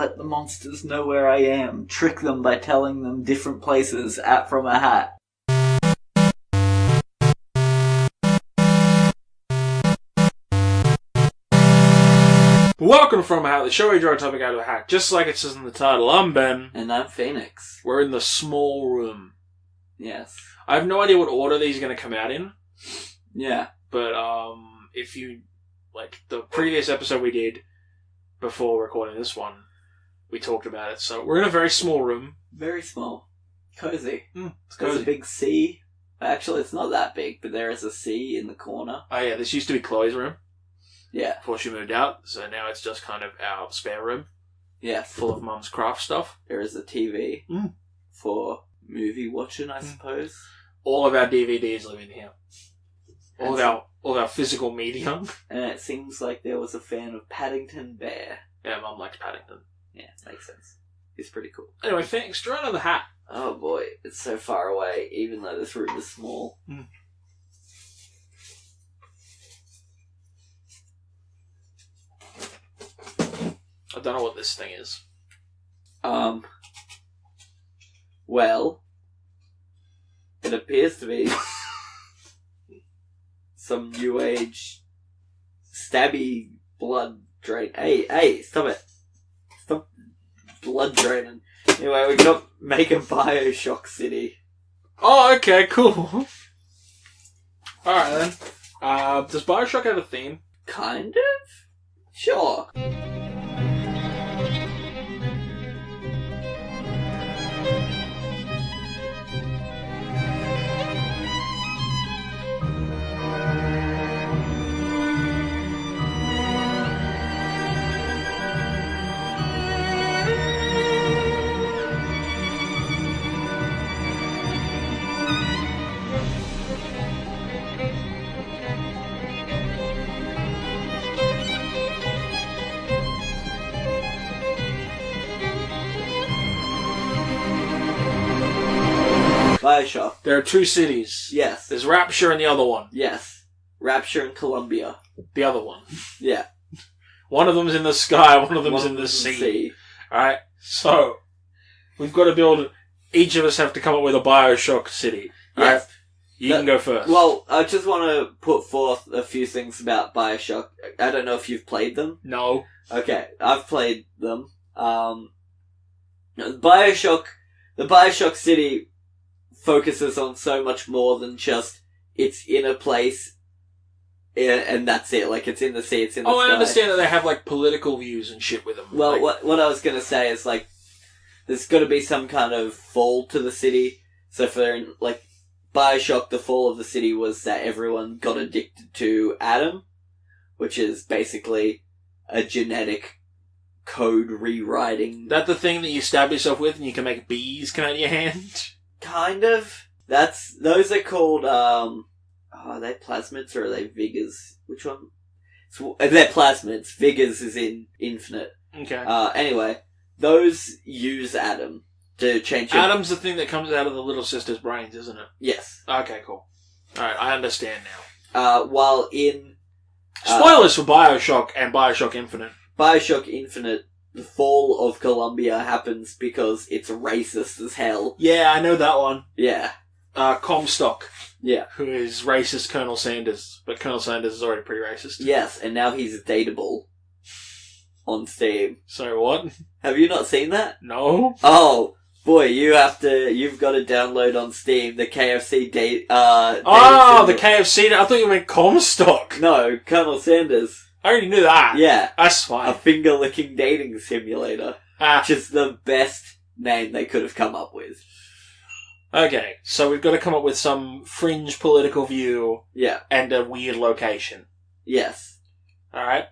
let the monsters know where I am. Trick them by telling them different places from a hat. Welcome to From a Hat, the show where we draw a topic out of a hat. Just like it says in the title, I'm Ben. And I'm Phoenix. We're in the small room. Yes. I have no idea what order these are going to come out in. Yeah. But, if you, like, the previous episode we did before recording this one, we talked about it. So, we're in a very small room. Very small. Cozy. It's cozy. There's a big C. Actually, it's not that big, but there is a C in the corner. Oh yeah, this used to be Chloe's room. Yeah. Before she moved out. So now it's just kind of our spare room. Yes. Full of Mum's craft stuff. There is a TV for movie watching, I suppose. All of our DVDs live in here. All of our physical media. And it seems like there was a fan of Paddington Bear. Yeah, Mum likes Paddington. Yeah, makes sense. He's pretty cool. Anyway, thanks. Draw another hat. Oh boy, it's so far away, even though this room is small. I don't know what this thing is. Well, it appears to be some new age stabby blood drain. Hey, stop it. Stop blood draining. Anyway, we got Make A Bioshock City. Oh, okay, cool. Alright then. Does Bioshock have a theme? Kind of? Sure. Bioshock. There are two cities. Yes. There's Rapture and the other one. Yes. Rapture and Columbia. The other one. Yeah. One of them's in the sky, one of them's in the sea. Alright, so, we've got to build, each of us have to come up with a Bioshock City. Alright? Yes. You can go first. Well, I just want to put forth a few things about Bioshock. I don't know if you've played them. No. Okay, I've played them. The Bioshock City focuses on so much more than just it's in a place and that's it. Like, it's in the sea, it's in the sky. I understand that they have, like, political views and shit with them. Well, like, what I was going to say is, like, there's got to be some kind of fall to the city. So for, like, Bioshock, the fall of the city was that everyone got addicted to Adam, which is basically a genetic code rewriting. That the thing that you stab yourself with and you can make bees come out of your hand? Kind of. Those are called, are they plasmids or are they vigors? Which one? They're plasmids. Vigors is in infinite. Okay. Anyway, those use Adam to change your... Adam's the thing that comes out of the little sister's brains, isn't it? Yes. Okay, cool. Alright, I understand now. While in... Spoilers for Bioshock and Bioshock Infinite. Bioshock Infinite, the fall of Columbia happens because it's racist as hell. Yeah, I know that one. Yeah. Comstock. Yeah. Who is racist Colonel Sanders. But Colonel Sanders is already pretty racist. Yes, and now he's dateable on Steam. So what? Have you not seen that? No. Oh, boy, you've got to download on Steam the KFC date, the KFC, I thought you meant Comstock. No, Colonel Sanders. I already knew that. Yeah. That's fine. A finger-licking dating simulator. Which is the best name they could have come up with. Okay, so we've got to come up with some fringe political view. Yeah. And a weird location. Yes. Alright.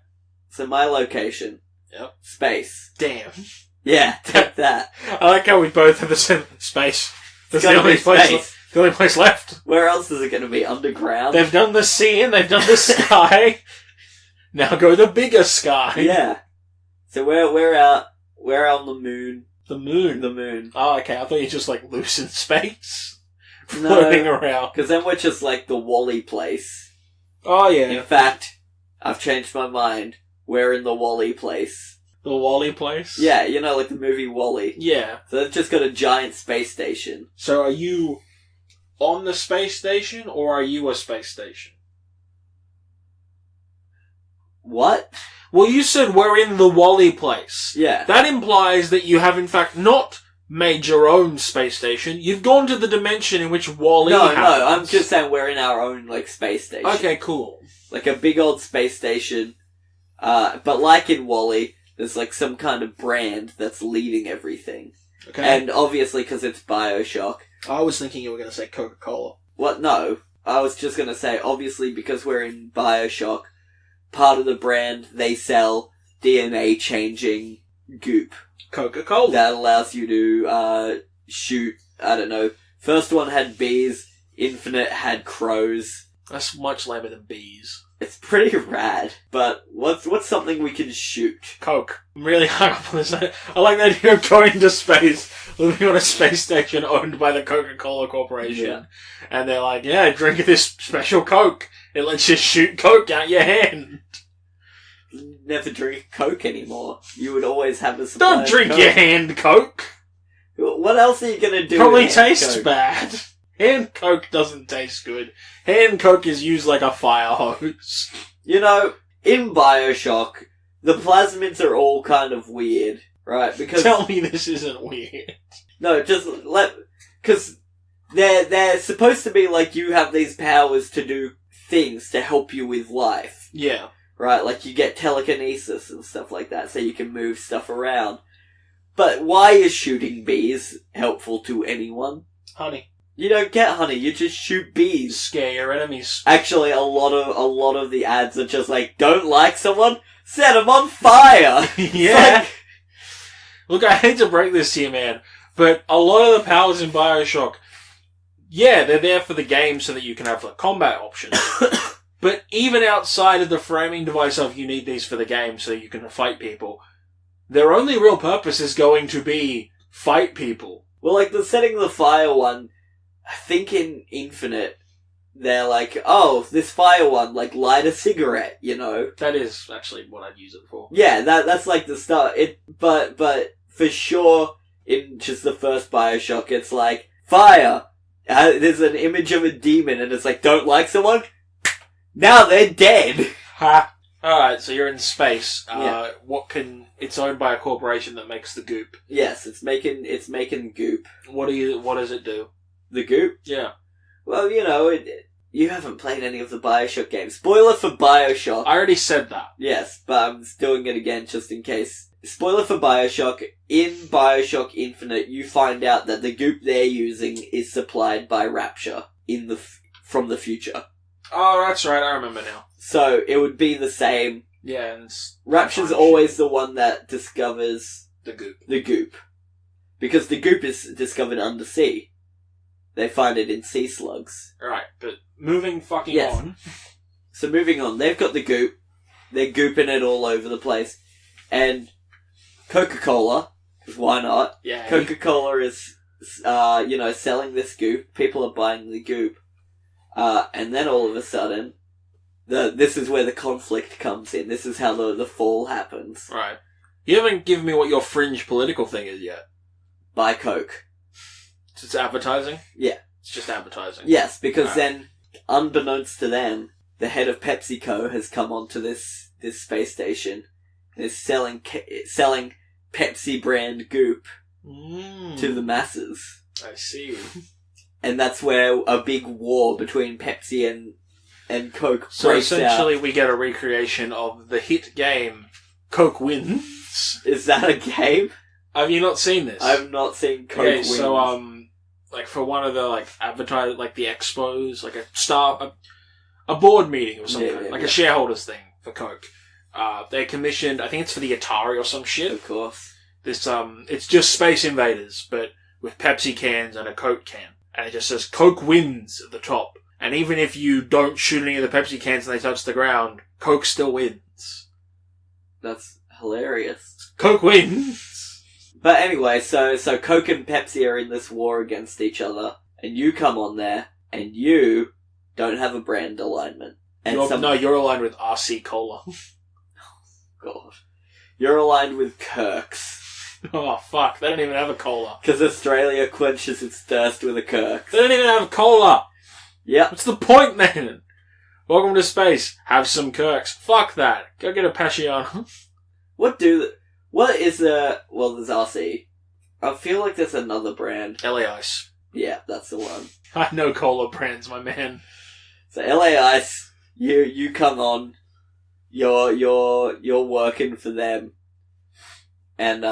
So my location. Yep. Space. Damn. Yeah, take that. I like how we both have the same space. That's the only place left. Where else is it going to be? Underground? They've done the sea and they've done the sky. Now go the bigger sky. Yeah. So we're out on the moon. The moon? The moon. Oh, okay. I thought you just, like, loose in space. Floating around. Because then we're just like the Wally place. Oh, yeah. In fact, I've changed my mind. We're in the Wally place. The Wall-E place? Yeah, you know, like the movie Wall-E. Yeah. So they've just got a giant space station. So are you on the space station, or are you a space station? What? Well, you said we're in the Wall-E place. Yeah. That implies that you have, in fact, not made your own space station. You've gone to the dimension in which Wall-E happens. No, I'm just saying we're in our own, like, space station. Okay, cool. Like a big old space station. But like in Wall-E, there's, like, some kind of brand that's leading everything. Okay. And obviously, because it's Bioshock. I was thinking you were going to say Coca-Cola. What? No. I was just going to say, obviously, because we're in Bioshock, part of the brand, they sell DNA-changing goop. Coca-Cola. That allows you to, shoot, I don't know. First one had bees, Infinite had crows. That's much lamer than bees. It's pretty rad. But what's something we can shoot? Coke. I'm really hung up on this. I like the idea of going to space, living on a space station owned by the Coca-Cola Corporation. Yeah. And they're like, yeah, drink this special Coke. It lets you shoot Coke out your hand. Never drink Coke anymore. You would always have a supply Don't drink of Coke. your hand Coke. What else are you gonna do? Probably with hand tastes Coke? bad. Hand Coke doesn't taste good. Hand Coke is used like a fire hose. You know, in Bioshock, the plasmids are all kind of weird, right? Because Tell me this isn't weird. no, because they're supposed to be like you have these powers to do things to help you with life, Yeah. right? Like you get telekinesis and stuff like that, so you can move stuff around. But why is shooting bees helpful to anyone? Honey. You don't get honey, you just shoot bees. Scare your enemies. Actually, a lot of the ads are just like, don't like someone? Set them on fire! Yeah. Look, I hate to break this to you, man, but a lot of the powers in Bioshock, yeah, they're there for the game so that you can have like combat options. But even outside of the framing device of you need these for the game so you can fight people, their only real purpose is going to be fight people. Well, like the setting the fire one, I think in Infinite, they're like, oh, this fire one, like light a cigarette, you know? That is actually what I'd use it for. Yeah, that's like the start. But for sure, in just the first Bioshock, it's like, fire! There's an image of a demon and it's like, don't like someone? Now they're dead! Ha! Alright, so you're in space. Yeah. It's owned by a corporation that makes the goop. Yes, it's making goop. What does it do? The goop? Yeah. Well, you know, you haven't played any of the Bioshock games. Spoiler for Bioshock. I already said that. Yes, but I'm doing it again just in case. Spoiler for Bioshock. In Bioshock Infinite, you find out that the goop they're using is supplied by Rapture from the future. Oh, that's right, I remember now. So, it would be the same. Yeah, and Rapture's always the one that discovers the goop. the goop. Because the goop is discovered undersea. They find it in sea slugs. Right, but moving fucking Yes. on. So moving on, they've got the goop. They're gooping it all over the place. And Coca-Cola, 'cause why not? Yeah. Coca-Cola is, selling this goop. People are buying the goop. And then all of a sudden, this is where the conflict comes in. This is how the fall happens. Right. You haven't given me what your fringe political thing is yet. Buy Coke. It's advertising? Yeah. It's just advertising. Yes, because Right. then, unbeknownst to them, the head of PepsiCo has come onto this space station and is selling Pepsi brand goop to the masses. I see. And that's where a big war between Pepsi and Coke So breaks essentially out. we get a recreation of the hit game Coke Wins. Is that a game? Have you not seen this? I've not seen Coke Okay, Wins. so like for one of the like the expos, like a board meeting or something, Yeah, like yeah. a shareholders thing for Coke. They commissioned, I think it's for the Atari or some shit. Of course. This it's just Space Invaders, but with Pepsi cans and a Coke can, and it just says Coke Wins at the top. And even if you don't shoot any of the Pepsi cans and they touch the ground, Coke still wins. That's hilarious. Coke wins. But anyway, so Coke and Pepsi are in this war against each other, and you come on there, and you don't have a brand alignment. And You're aligned with RC Cola. God. You're aligned with Kirk's. Oh, fuck. They don't even have a cola. Because Australia quenches its thirst with a Kirk's. They don't even have a cola. Yep. What's the point then? Welcome to space. Have some Kirks. Fuck that. Go get a Pashiano. What is well, there's RC. I feel like there's another brand. LA Ice. Yeah, that's the one. I know cola brands, my man. So LA Ice, you come on. You're working for them. And,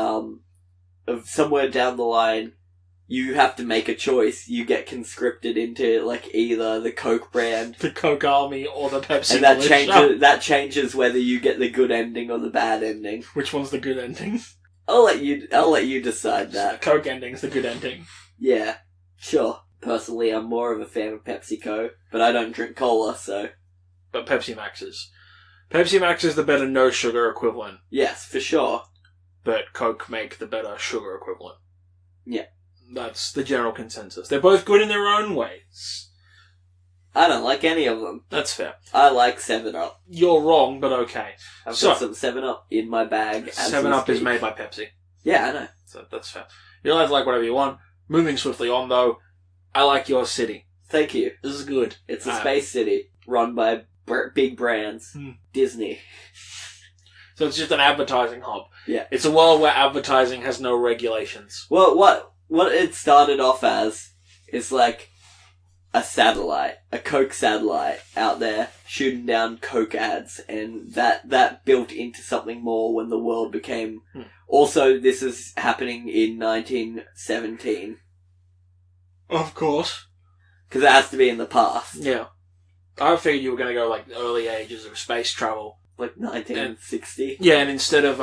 somewhere down the line, you have to make a choice. You get conscripted into, like, either the Coke brand. The Coke Army or the Pepsi. And that changes whether you get the good ending or the bad ending. Which one's the good ending? I'll let you decide that. The Coke ending's the good ending. Yeah, sure. Personally, I'm more of a fan of PepsiCo, but I don't drink cola, so... But Pepsi Max is. Pepsi Max is the better no sugar equivalent. Yes, for sure. But Coke make the better sugar equivalent. Yeah. That's the general consensus. They're both good in their own ways. I don't like any of them. That's fair. I like 7-Up. You're wrong, but okay. I've got some 7-Up in my bag. 7-Up is made by Pepsi. Yeah, I know. So that's fair. You're allowed to like whatever you want. Moving swiftly on, though, I like your city. Thank you. This is good. It's a space city run by big brands. Disney. So it's just an advertising hub. Yeah. It's a world where advertising has no regulations. Well, what it started off as is like a satellite, a Coke satellite out there shooting down Coke ads, and that built into something more when the world became... Also, this is happening in 1917. Of course. Because it has to be in the past. Yeah. I figured you were going to go like the early ages of space travel. Like 1960? Yeah, and instead of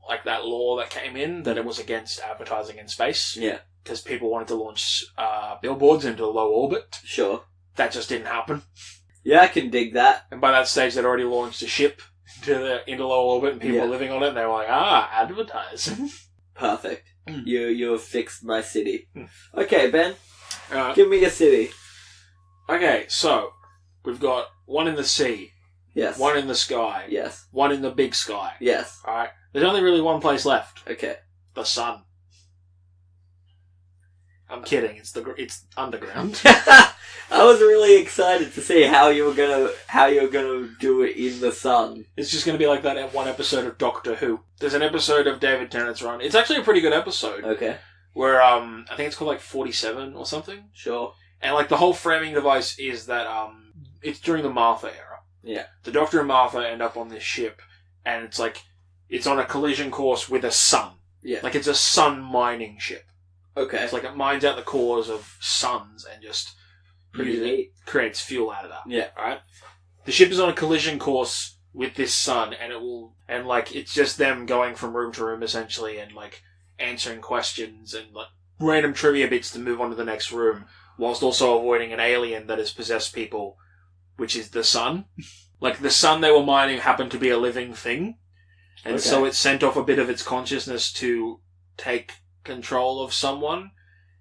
like that law that came in that it was against advertising in space. Yeah. Because people wanted to launch billboards into low orbit. Sure. That just didn't happen. Yeah, I can dig that. And by that stage, they'd already launched a ship into low orbit, and people were living on it, and they were like, advertising. Perfect. You have fixed my city. Okay, Ben. Give me a city. Okay, so we've got one in the sea. Yes. One in the sky. Yes. One in the big sky. Yes. Alright. There's only really one place left. Okay. The sun. I'm kidding. It's underground. I was really excited to see how you were gonna do it in the sun. It's just gonna be like that one episode of Doctor Who. There's an episode of David Tennant's run. It's actually a pretty good episode. Okay. Where I think it's called like 47 or something. Sure. And like the whole framing device is that it's during the Martha era. Yeah. The Doctor and Martha end up on this ship, and it's like it's on a collision course with a sun. Yeah. Like it's a sun mining ship. Okay. It's like it mines out the cores of suns and just creates fuel out of that. Yeah. Alright? The ship is on a collision course with this sun, and like it's just them going from room to room essentially, and like answering questions and like random trivia bits to move on to the next room, whilst also avoiding an alien that has possessed people, which is the sun. Like the sun they were mining happened to be a living thing, and so it sent off a bit of its consciousness to take control of someone,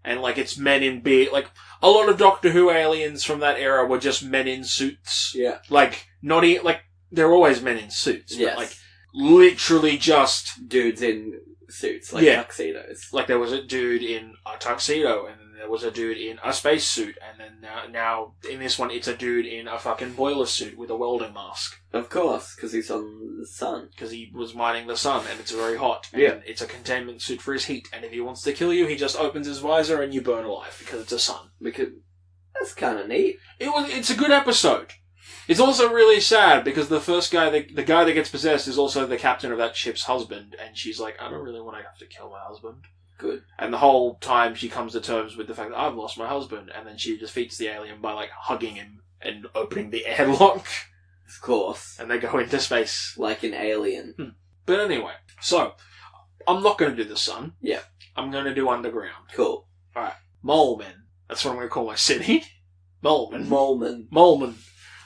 and like it's men in like a lot of Doctor Who aliens from that era were just men in suits. Yeah. Like like they're always men in suits. Yes. But like literally just dudes in suits, like tuxedos. Like there was a dude in a tuxedo, and then there was a dude in a space suit, and then now in this one it's a dude in a fucking boiler suit with a welding mask. Of course, because he's on the sun. Because he was mining the sun, and it's very hot. And it's a containment suit for his heat, and if he wants to kill you, he just opens his visor and you burn alive, because it's a sun. That's kind of neat. It's a good episode. It's also really sad, because the first guy, the guy that gets possessed is also the captain of that ship's husband, and she's like, I don't really want to have to kill my husband. Good. And the whole time she comes to terms with the fact that I've lost my husband, and then she defeats the alien by like hugging him and opening the airlock. Of course. And they go into space. Like an alien. But anyway, so, I'm not going to do the sun. Yeah. I'm going to do underground. Cool. Alright. Molmen. That's what I'm going to call my city. Molmen. Molmen.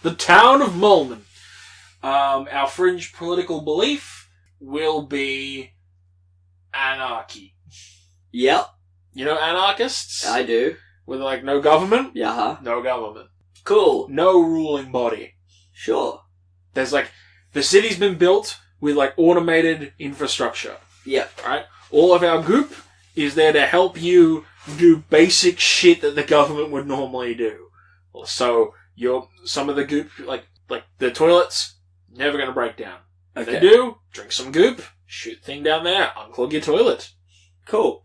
The town of Molmen. Our fringe political belief will be anarchy. Yep. You know anarchists? I do. With like no government? Yeah. No government. Cool. No ruling body. Sure. There's like, the city's been built with like automated infrastructure. Yeah. Right? All of our goop is there to help you do basic shit that the government would normally do. So some of the goop, like the toilets, never going to break down. If they do, drink some goop, shoot thing down there, unclog your toilet. Cool.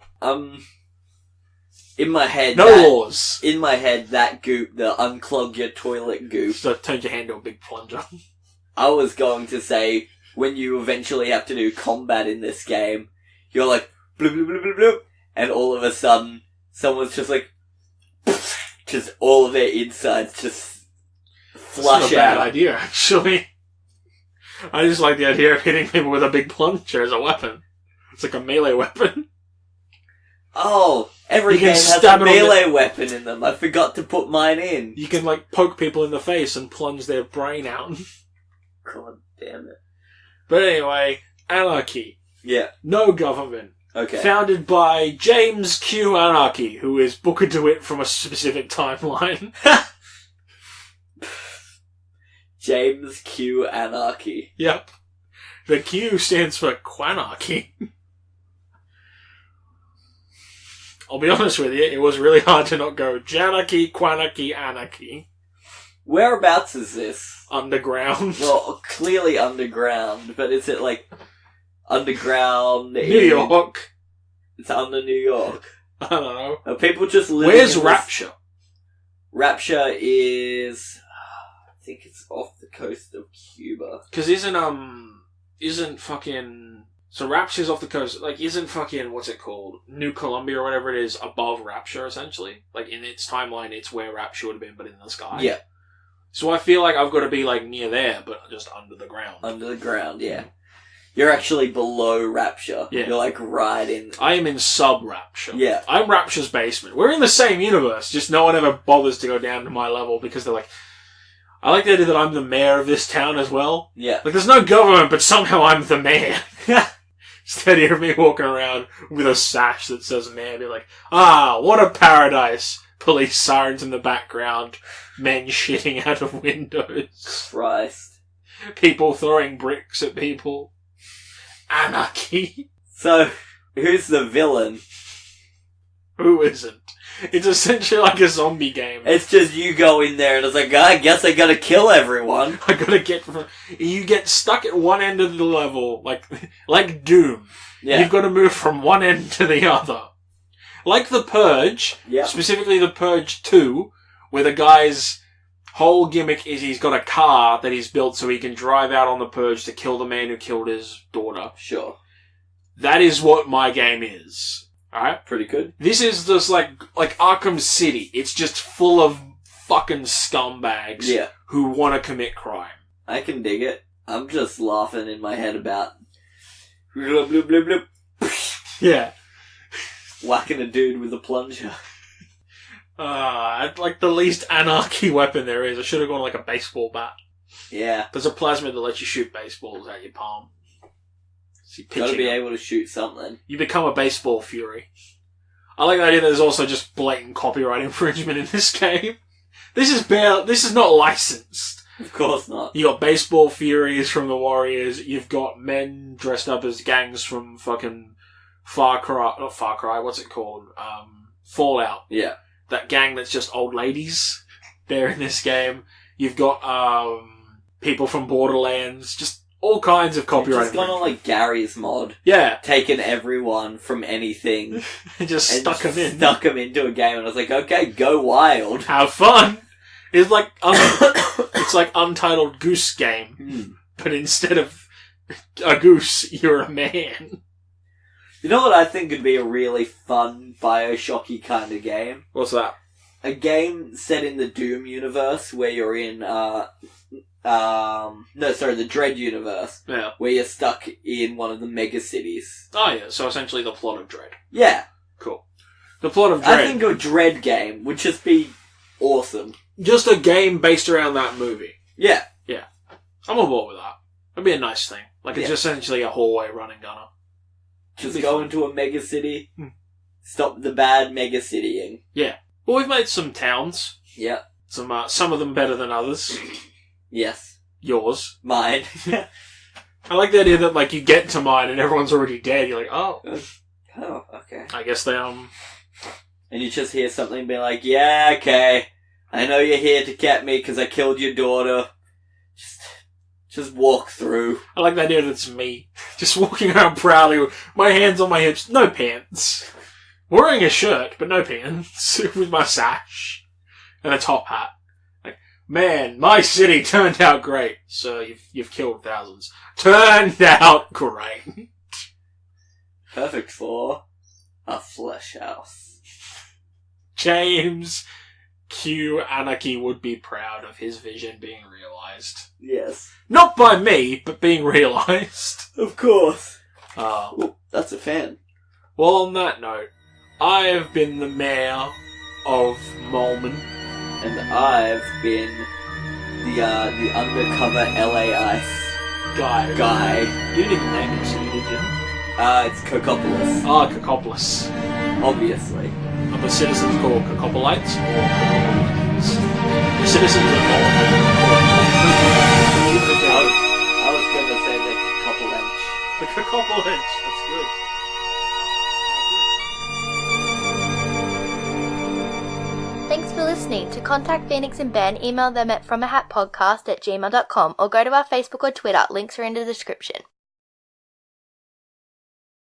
In my head, laws. In my head, that goop, the unclog your toilet goop. So turn your hand to a big plunger. I was going to say, when you eventually have to do combat in this game, you're like, bloop, bloop, bloop, bloop, bloop, and all of a sudden, someone's just like, just all of their insides just flush That's not a out. bad idea, actually. I just like the idea of hitting people with a big plunger as a weapon. It's like a melee weapon. Oh, every You game can has stab a it on melee weapon in them. I forgot to put mine in. You can, like, poke people in the face and plunge their brain out. God damn it. But anyway, anarchy. Yeah. No government. Okay. Founded by James Q. Anarchy, who is Booker DeWitt from a specific timeline. James Q. Anarchy. Yep. The Q stands for Quanarchy. I'll be honest with you, it was really hard to not go Janarchy, Quanarchy, Anarchy. Whereabouts is this? Underground. Well, clearly underground, but is it like underground? New York. It's under New York. I don't know. Are people just living Where's in Rapture? Rapture is... I think it's off the coast of Cuba. Because isn't fucking... So Rapture's off the coast, like, isn't fucking, what's it called? New Columbia or whatever it is, above Rapture, essentially? Like, in its timeline, it's where Rapture would have been, but in the sky. Yeah. So I feel like I've got to be, like, near there, but just under the ground. Under the ground, yeah. You're actually below Rapture. Yeah. You're, like, right in... I am in sub-Rapture. Yeah. I'm Rapture's basement. We're in the same universe, just no one ever bothers to go down to my level because they're like... I like the idea that I'm the mayor of this town as well. Yeah. Like, there's no government, but somehow I'm the mayor. Instead of me walking around with a sash that says mayor, be like, what a paradise. Police sirens in the background. Men shitting out of windows. Christ. People throwing bricks at people. Anarchy. So, who's the villain? Who isn't? It's essentially like a zombie game. It's just you go in there and it's like, I guess I gotta kill everyone. I gotta get you get stuck at one end of the level, like Doom. Yeah. You've got to move from one end to the other. Like The Purge, Yeah. specifically The Purge 2, where the guy's whole gimmick is he's got a car that he's built so he can drive out on the Purge to kill the man who killed his daughter. Sure. That is what my game is. Alright? Pretty good. This is just like Arkham City. It's just full of fucking scumbags who want to commit crime. I can dig it. I'm just laughing in my head about bloop, bloop, bloop, bloop. Yeah. Whacking a dude with a plunger. Like the least anarchy weapon there is. I should have gone like a baseball bat. Yeah. There's a plasmid that lets you shoot baseballs out your palm. So Gotta be able to shoot something. You become a baseball fury. I like the idea that there's also just blatant copyright infringement in this game. This is not licensed. Of course not. You got baseball furies from the Warriors. You've got men dressed up as gangs from fucking not Far Cry, what's it called? Fallout. Yeah. That gang that's just old ladies. They're in this game. You've got people from Borderlands. Just all kinds of copyright. Just gone on like Gary's mod. Yeah. Taken everyone from anything. and just stuck them in. Stuck them into a game and I was like, okay, go wild. Have fun. It's like it's like Untitled Goose Game. But instead of a goose, you're a man. You know what I think would be a really fun Bioshocky kind of game? What's that? A game set in the Doom universe where you're in, the Dread universe. Yeah. Where you're stuck in one of the mega cities. Oh yeah, so essentially the plot of Dread. Yeah. Cool. The plot of Dread. I think a Dread game would just be awesome. Just a game based around that movie. Yeah. Yeah. I'm on board with that. That'd be a nice thing. Like it's essentially a hallway running gunner. Just go into a mega city, stop the bad mega citying. Yeah. Well, we've made some towns. Yeah. Some of them better than others. Yes. Yours. Mine. I like the idea that, like, you get to mine and everyone's already dead. You're like, oh. Oh, okay. I guess they, And you just hear something be like, yeah, okay. I know you're here to get me because I killed your daughter. Just walk through. I like the idea that it's me. Just walking around proudly with my hands on my hips. No pants. Wearing a shirt, but no pants. With my sash. And a top hat. Like, man, my city turned out great. Sir, you've killed thousands. Turned out great. Perfect for a flesh house. James Q. Anarchy would be proud of his vision being realised. Yes. Not by me, but being realised. Of course. Well, that's a fan. On that note, I have been the mayor of Molman. And I've been the undercover LA Ice guy. You didn't even name your city, did you? It's Cocopolis. Cocopolis. Obviously. Are the citizens called Cocopolites or Cocopolites? The citizens of Molman I was going to say the Cocopolench. The Cocopolench, that's good. Thanks for listening. To contact Phoenix and Ben, email them at fromahatpodcast@gmail.com or go to our Facebook or Twitter. Links are in the description.